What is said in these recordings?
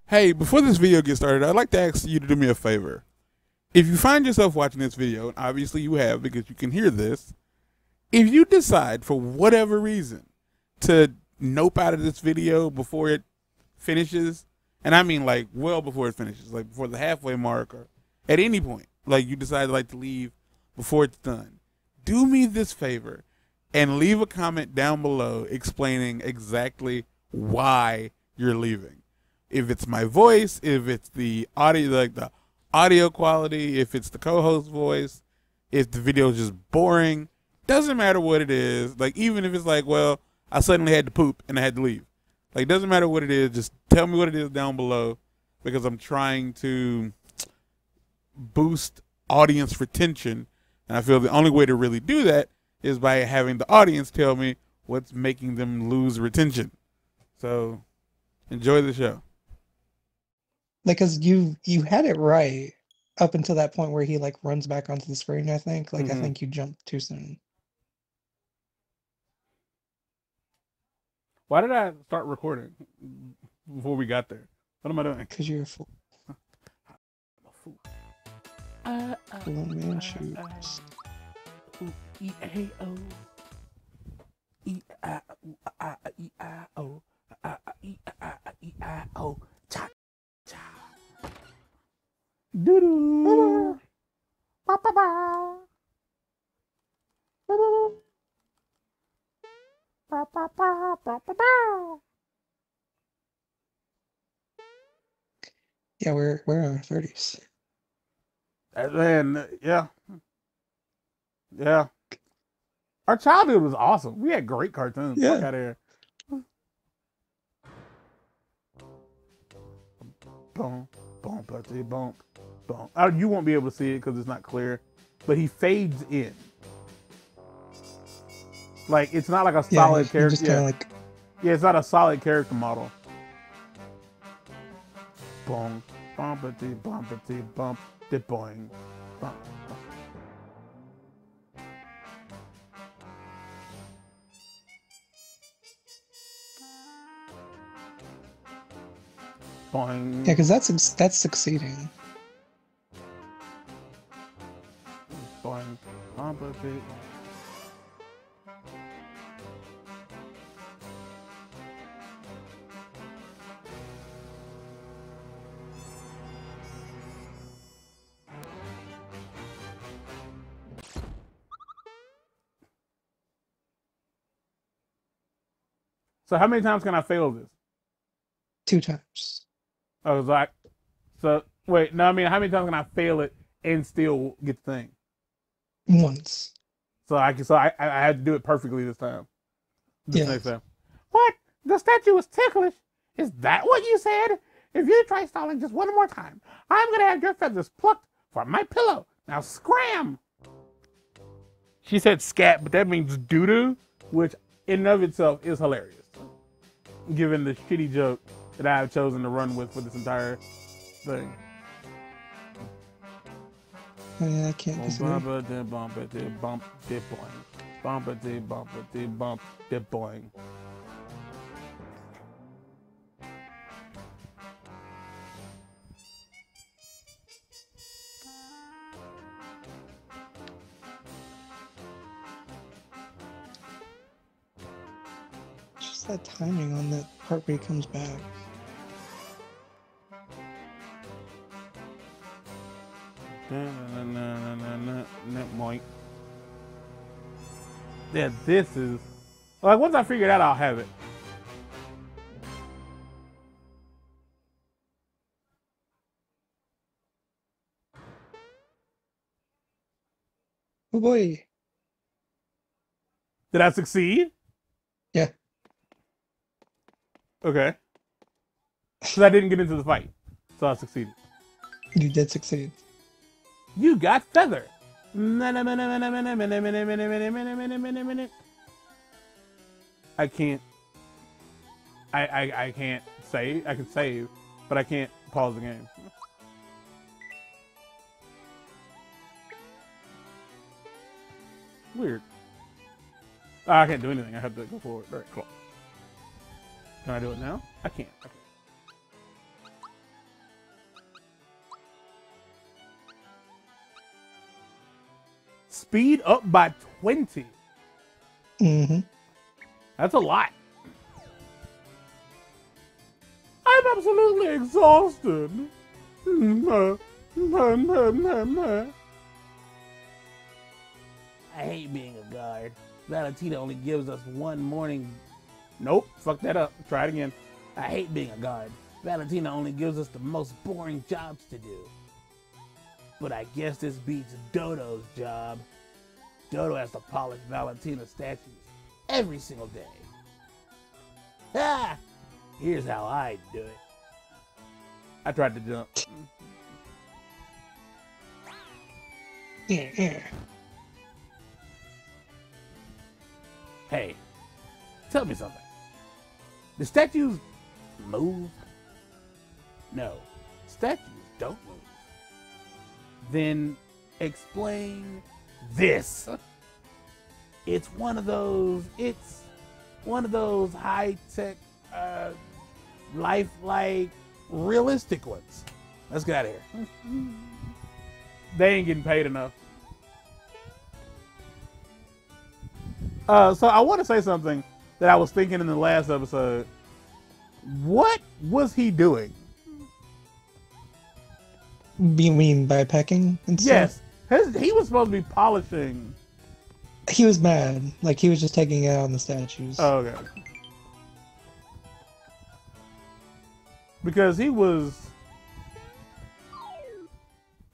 Hey, before this video gets started, I'd like to ask you to do me a favor. If you find yourself watching this video, and obviously you have because you can hear this, if you decide for whatever reason to nope out of this video before it finishes, and I mean like well before it finishes, like before the halfway mark or at any point, like you decide to leave before it's done, do me this favor and leave a comment down below explaining exactly why you're leaving. If it's my voice, if it's the audio, like the audio quality, if it's the co-host voice, if the video is just boring, doesn't matter what it is. Like even if it's like, well, I suddenly had to poop and I had to leave. Like doesn't matter what it is, just tell me what it is down below because I'm trying to boost audience retention. And I feel the only way to really do that is by having the audience tell me what's making them lose retention. So enjoy the show. Because you had it right up until that point where he like runs back onto the screen, I think. I think you jumped too soon. Why did I start recording before we got there? What am I doing? Because you're a fool. I'm a fool. One man shoots. E-A-O. E-I-O. E-I-O. Cha. Cha. Doo-doo. Ba-ba-ba. Doo-doo. Yeah, we're in our 30s. And yeah. Our childhood was awesome. We had great cartoons. Yeah. Fuck out of here. Boom, boom, boom, boom. You won't be able to see it because it's not clear, but he fades in. Like it's not like a solid character. Just kinda like... Yeah, it's not a solid character model. Boom, bumpity, bumpity, bump, dip, boing, bump, bump. Boing. Yeah, because that's succeeding. Boing, bumpity. So how many times can I fail this? 2 times. I was like, so wait, no, I mean, how many times can I fail it and still get the thing? Once. So I had to do it perfectly this time. Next time. What? The statue was ticklish? Is that what you said? If you try stalling just one more time, I'm gonna have your feathers plucked from my pillow. Now scram! She said scat, but that means doo-doo, which in and of itself is hilarious. Given the shitty joke that I have chosen to run with for this entire thing. Oh, yeah, I can't disagree. Bumpity, bumpity, bump, dip, boing. Bumpity, bumpity, bump, dip, boing. Just that timing on that part where he comes back. Yeah, this is like once I figure it out, I'll have it. Oh boy. Did I succeed? Yeah. Okay. Because I didn't get into the fight, so I succeeded. You did succeed. You got feather. I can't. I can't save. I can save, but I can't pause the game. Weird. Oh, I can't do anything. I have to go forward. All right, cool. Can I do it now? I can't. Okay. Speed up by 20. Mm-hmm. That's a lot. I'm absolutely exhausted. I hate being a guard. Valentina only gives us one morning. Nope, fuck that up. Try it again. I hate being a guard. Valentina only gives us the most boring jobs to do. But I guess this beats Dodo's job. Dodo has to polish Valentina's statues every single day. Ah! Here's how I do it. I tried to jump. Yeah. Hey, tell me something. The statues move? No, statues don't move. Then explain this. It's one of those high-tech, lifelike, realistic ones. Let's get out of here. They ain't getting paid enough. So I want to say something that I was thinking in the last episode. What was he doing? You mean by pecking and stuff? Yes. He was supposed to be polishing. He was mad. Like, he was just taking it out on the statues. Oh, okay. Because he was...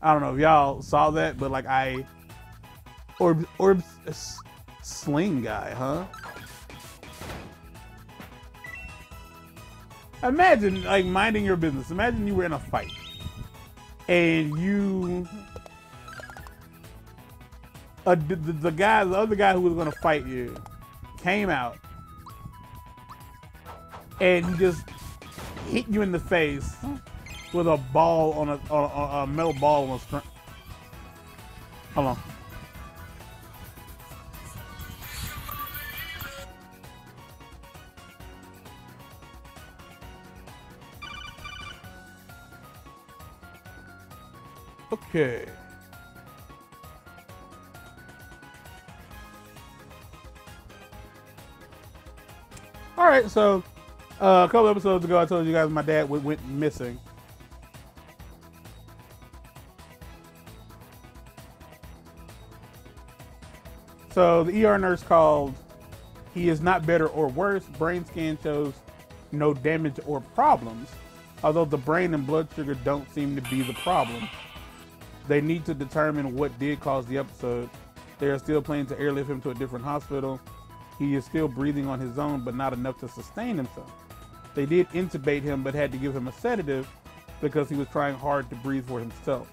I don't know if y'all saw that, but like Orb's sling guy, huh? Imagine like minding your business. Imagine you were in a fight and the other guy who was gonna fight you came out and he just hit you in the face with a ball on a metal ball on a string. Hold on. Okay. All right, so a couple episodes ago, I told you guys my dad went missing. So the ER nurse called. He is not better or worse. Brain scan shows no damage or problems, although the brain and blood sugar don't seem to be the problem. They need to determine what did cause the episode. They are still planning to airlift him to a different hospital. He is still breathing on his own, but not enough to sustain himself. They did intubate him, but had to give him a sedative because he was trying hard to breathe for himself.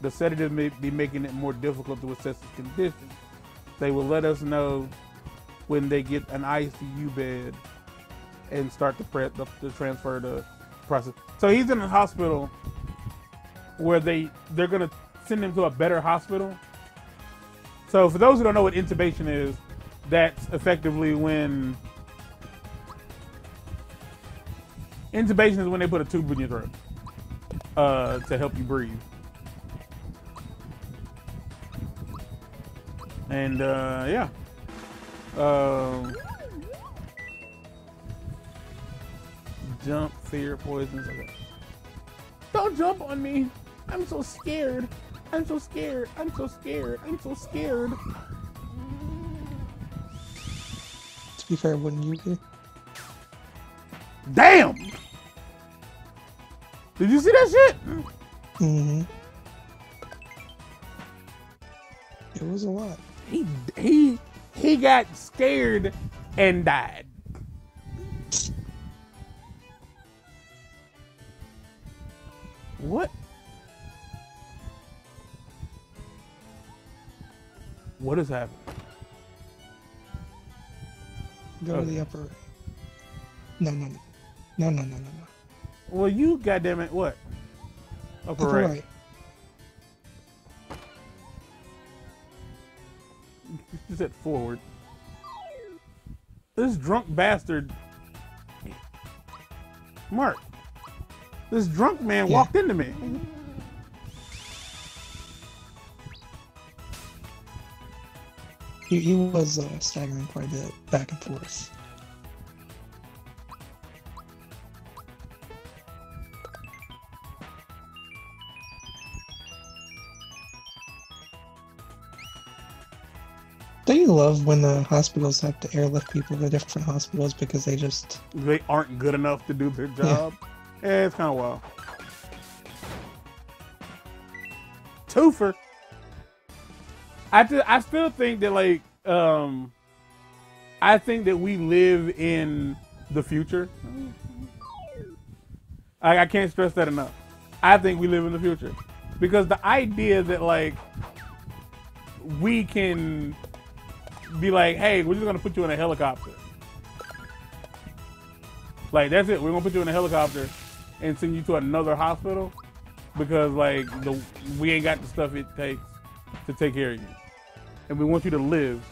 The sedative may be making it more difficult to assess his condition. They will let us know when they get an ICU bed and start the transfer the process. So he's in a hospital where they're gonna send him to a better hospital. So for those who don't know what intubation is, that's effectively when intubation is when they put a tube in your throat to help you breathe. And yeah. Jump, fear, poisons. Okay. Don't jump on me. I'm so scared. I'm so scared. I'm so scared. I'm so scared. To be fair, wouldn't you be? Damn! Did you see that shit? Mm-hmm. It was a lot. He got scared and died. What? What is happening? Go to the upper right. No. Well, you goddammit, what? Upper right. You said forward. This drunk bastard, Mark. This drunk man walked into me. He was staggering quite a bit back and forth. Don't you love when the hospitals have to airlift people to different hospitals because they aren't good enough to do their job? Yeah, it's kind of wild. Twofer. I still think that like I think that we live in the future. I can't stress that enough. I think we live in the future because the idea that like we can be like, hey, we're just gonna put you in a helicopter. Like that's it. We're gonna put you in a helicopter and send you to another hospital because like we ain't got the stuff it takes to take care of you, and we want you to live.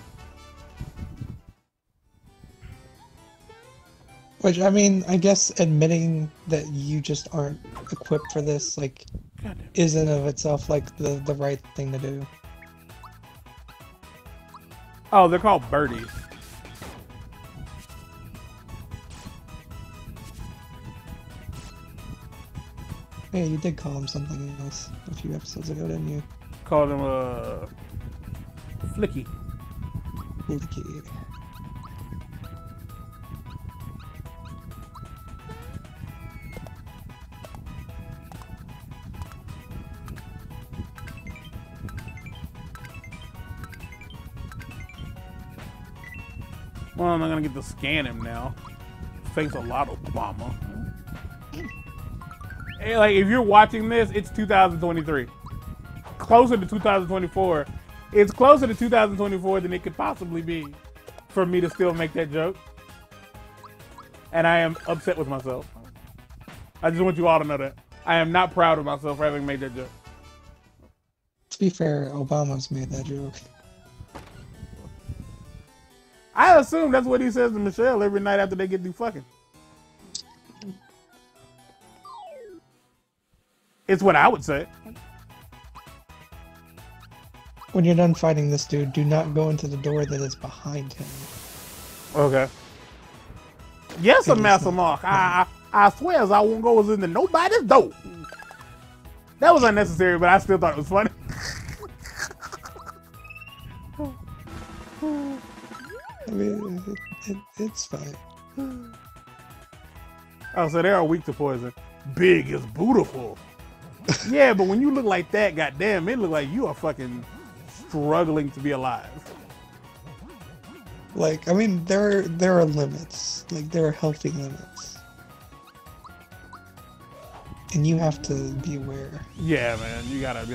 Which I mean, I guess admitting that you just aren't equipped for this, like, is in of itself like the right thing to do. Oh, they're called birdies. Yeah, you did call him something else a few episodes ago, didn't you? Called him Flicky. Flicky. Well, I'm not gonna get to scan him now. Thanks a lot, Obama. Hey, like, if you're watching this, it's 2023. Closer to 2024. It's closer to 2024 than it could possibly be for me to still make that joke. And I am upset with myself. I just want you all to know that. I am not proud of myself for having made that joke. To be fair, Obama's made that joke. I assume that's what he says to Michelle every night after they get through fucking. It's what I would say. When you're done fighting this dude, do not go into the door that is behind him. Okay. Yes, Master Mark. I swear I won't go into nobody's door. That was unnecessary, but I still thought it was funny. I mean, it's fine. Oh, so they are weak to poison. Big is beautiful. Yeah, but when you look like that, goddamn, it look like you are fucking struggling to be alive. Like, I mean, there are limits. Like, there are healthy limits. And you have to be aware. Yeah, man, you gotta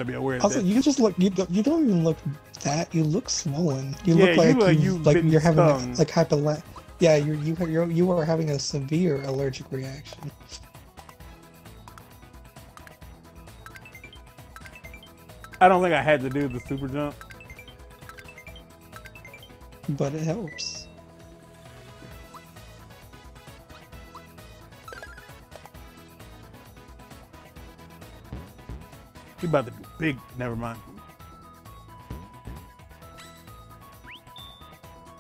be aware of also, that. you just look, you don't even look that, you look swollen. You Yeah, look like you're having stung. like hypola. Yeah, you are having a severe allergic reaction. I don't think I had to do the super jump. But it helps. You about to do big, never mind.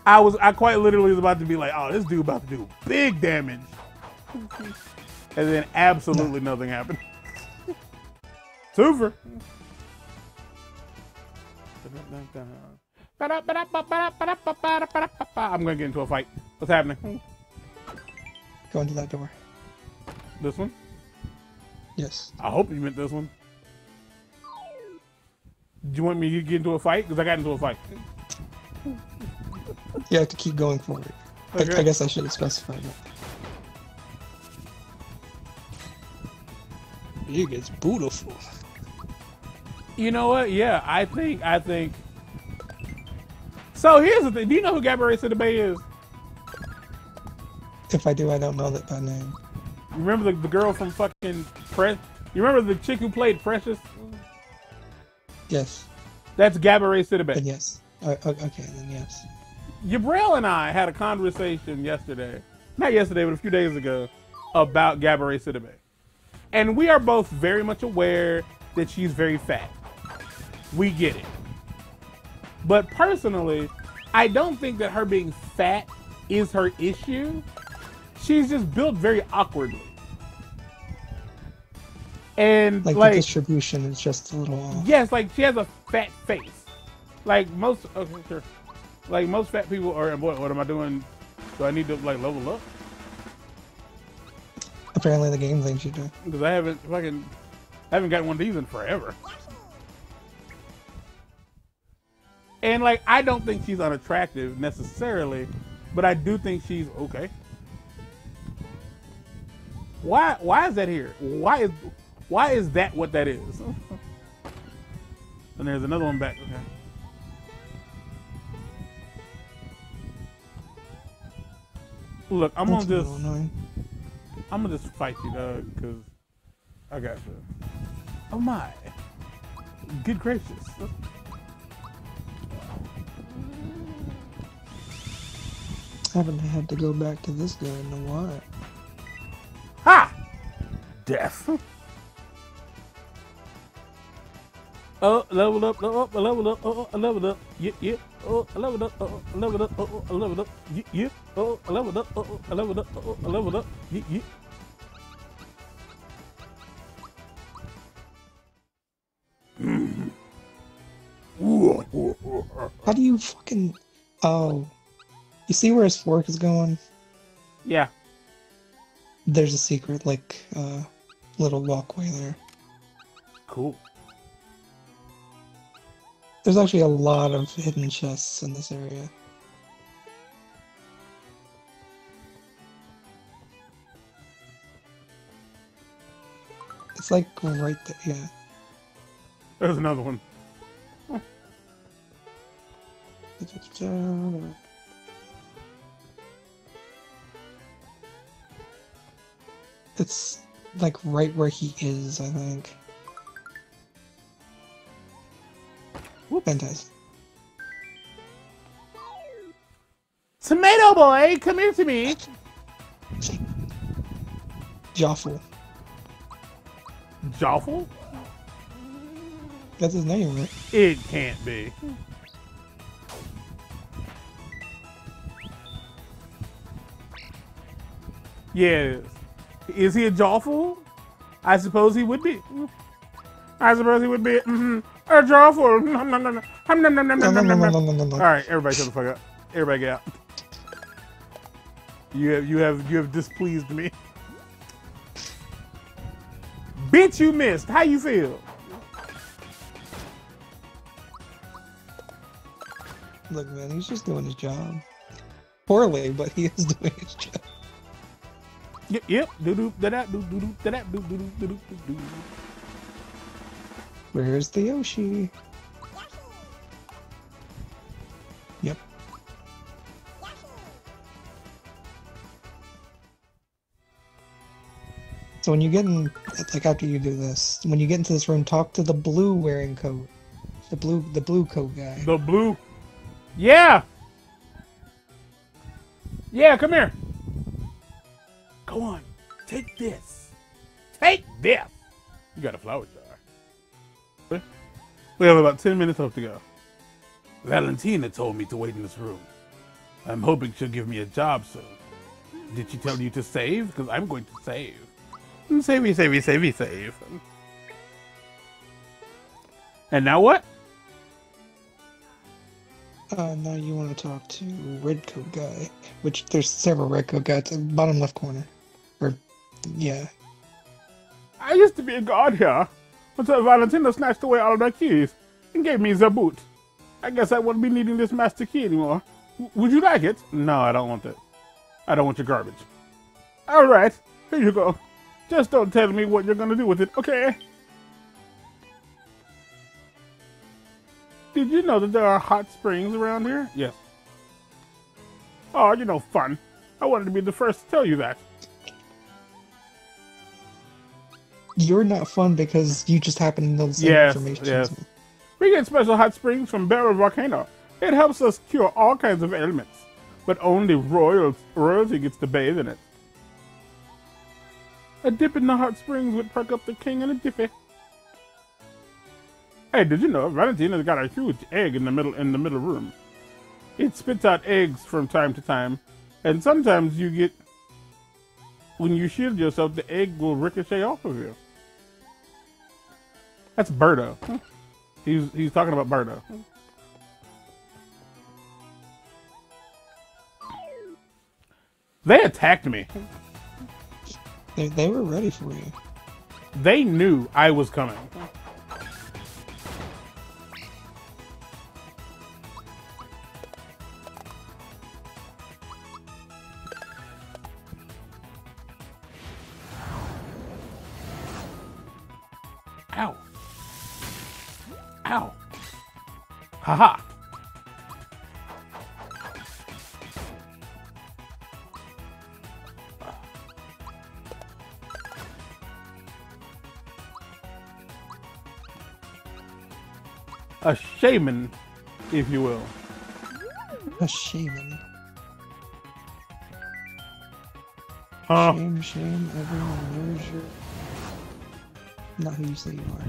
I quite literally was about to be like, oh, this dude about to do big damage. And then absolutely nothing happened. Super. I'm gonna get into a fight. What's happening? Go into that door. This one? Yes. I hope you meant this one. Do you want me to get into a fight? Because I got into a fight. You have to keep going forward. Okay. I guess I should have specified that. Big is beautiful. You know what? Yeah, I think. So here's the thing. Do you know who Gabrielle Sidibe is? If I do, I don't know that by name. You remember the girl from fucking Press? You remember the chick who played Precious? Yes. That's Gabrielle Sidibe. Then yes. Okay, then yes. Yabrel and I had a conversation yesterday. Not yesterday, but a few days ago. About Gabrielle Sidibe. And we are both very much aware that she's very fat. We get it. But personally, I don't think that her being fat is her issue. She's just built very awkwardly. And like the distribution is just a little off. Yes, like she has a fat face. Like most, okay, sure. Like most fat people are. What am I doing? Do I need to like level up? Apparently, the game thinks you do. Because I haven't gotten one of these in forever. And like, I don't think she's unattractive necessarily, but I do think she's okay. Why is that here? Why is that what that is? And there's another one back. Okay. Look, I'm gonna just fight you, dog, because I got you. Oh my. Good gracious. I haven't had to go back to this guy in a while. Ha! Death. Oh, leveled up, leveled up, oh, I leveled up, yeah, oh, I leveled up, oh, I leveled up, oh, I leveled up, yeah, oh, I leveled up, oh, I leveled up, oh, I leveled up, yeah. How do you fucking... Oh. You see where his fork is going? Yeah. There's a secret, like, little walkway there. Cool. There's actually a lot of hidden chests in this area. It's like right there, yeah. There's another one. It's like right where he is, I think. Fantastic. Tomato boy, come here to me. Joffle. Joffle? That's his name, right? It can't be. Yes. Is he a Joffle? I suppose he would be. I suppose he would be. A Joffle. All right, everybody shut the fuck up. Everybody get out. You have displeased me. Bitch, you missed. How you feel? Look, man, he's just doing his job. Poorly, but he is doing his job. Yep. Where's the Yoshi? Yep. So when you get in, like after you do this, when you get into this room, talk to the blue wearing coat. The blue coat guy. The blue. Yeah. Yeah, come here. Go on. Take this. Take this. You got a flower jar. We have about 10 minutes left to go. Valentina told me to wait in this room. I'm hoping she'll give me a job soon. Did she tell you to save? Because I'm going to save. Save. And now what? Now you want to talk to red coat guy, which there's several red coat guys in the bottom left corner. Or, yeah. I used to be a guard here until Valentina snatched away all of the keys and gave me the boot. I guess I won't be needing this master key anymore. Would you like it? No, I don't want it. I don't want your garbage. All right, here you go. Just don't tell me what you're going to do with it, okay? Did you know that there are hot springs around here? Yes. Oh, you know, fun. I wanted to be the first to tell you that. You're not fun because you just happen to know the same information. Yes. We get special hot springs from Barrel Volcano. It helps us cure all kinds of ailments, but only royalty gets to bathe in it. A dip in the hot springs would perk up the king in a jiffy. Hey, did you know Valentina's got a huge egg in the middle room? It spits out eggs from time to time, and sometimes you get, when you shield yourself, the egg will ricochet off of you. That's Birdo. He's talking about Birdo. They attacked me. They were ready for you. They knew I was coming. Ow. Ow. Haha. A shaman, if you will. A shaman. Shame, everyone knows you're not who you say you are.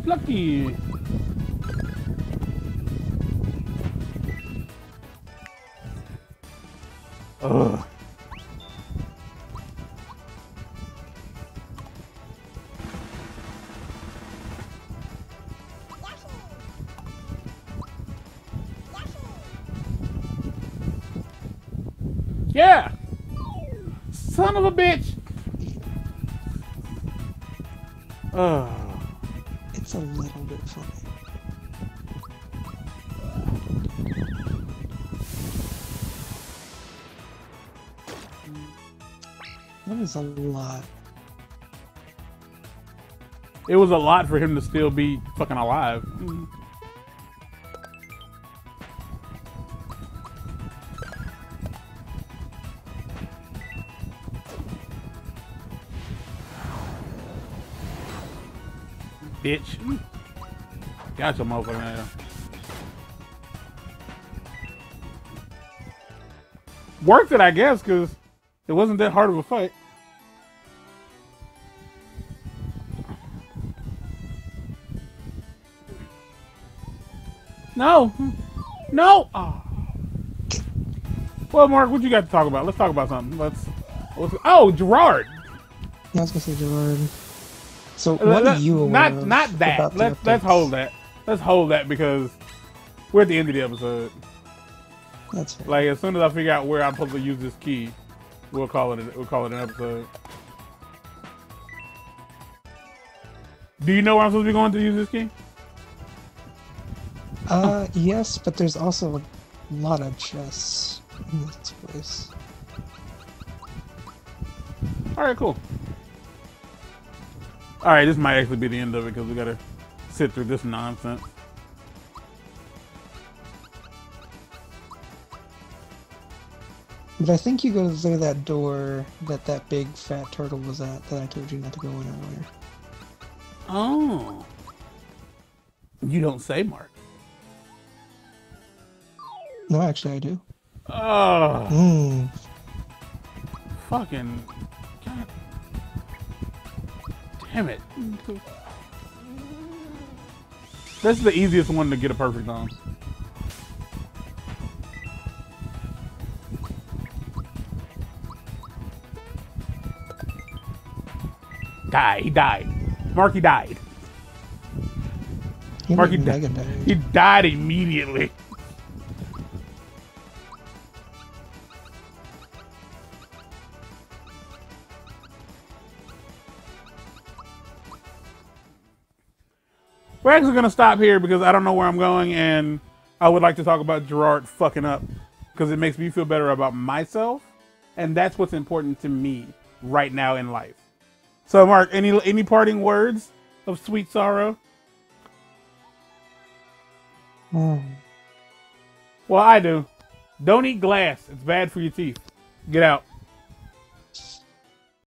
Lucky. Ugh. Yeah! Son of a bitch! Ugh. It's a little bit funny. That was a lot. It was a lot for him to still be fucking alive. Bitch. Gotcha, motherfucking ass. Worked it, I guess, because it wasn't that hard of a fight. No. No. Oh. Well, Mark, what you got to talk about? Let's talk about something. Oh, Gerard. Yeah, I was gonna say Gerard. So what are you aware of? Not that. Let's hold that. Let's hold that because we're at the end of the episode. That's fair. Like as soon as I figure out where I'm supposed to use this key, we'll call it an episode. Do you know where I'm supposed to be going to use this key? Yes, but there's also a lot of chests in this place. Alright, cool. Alright, this might actually be the end of it because we gotta sit through this nonsense. But I think you go through that door that big fat turtle was at that I told you not to go in earlier. Oh. You don't say, Mark. No, actually I do. Oh. Fucking. God. Damn it. That's the easiest one to get a perfect on. He died. Marky died. Marky died. He died immediately. We're actually going to stop here because I don't know where I'm going, and I would like to talk about Gerard fucking up because it makes me feel better about myself, and that's what's important to me right now in life. So, Mark, any parting words of sweet sorrow? Well, I do. Don't eat glass. It's bad for your teeth. Get out.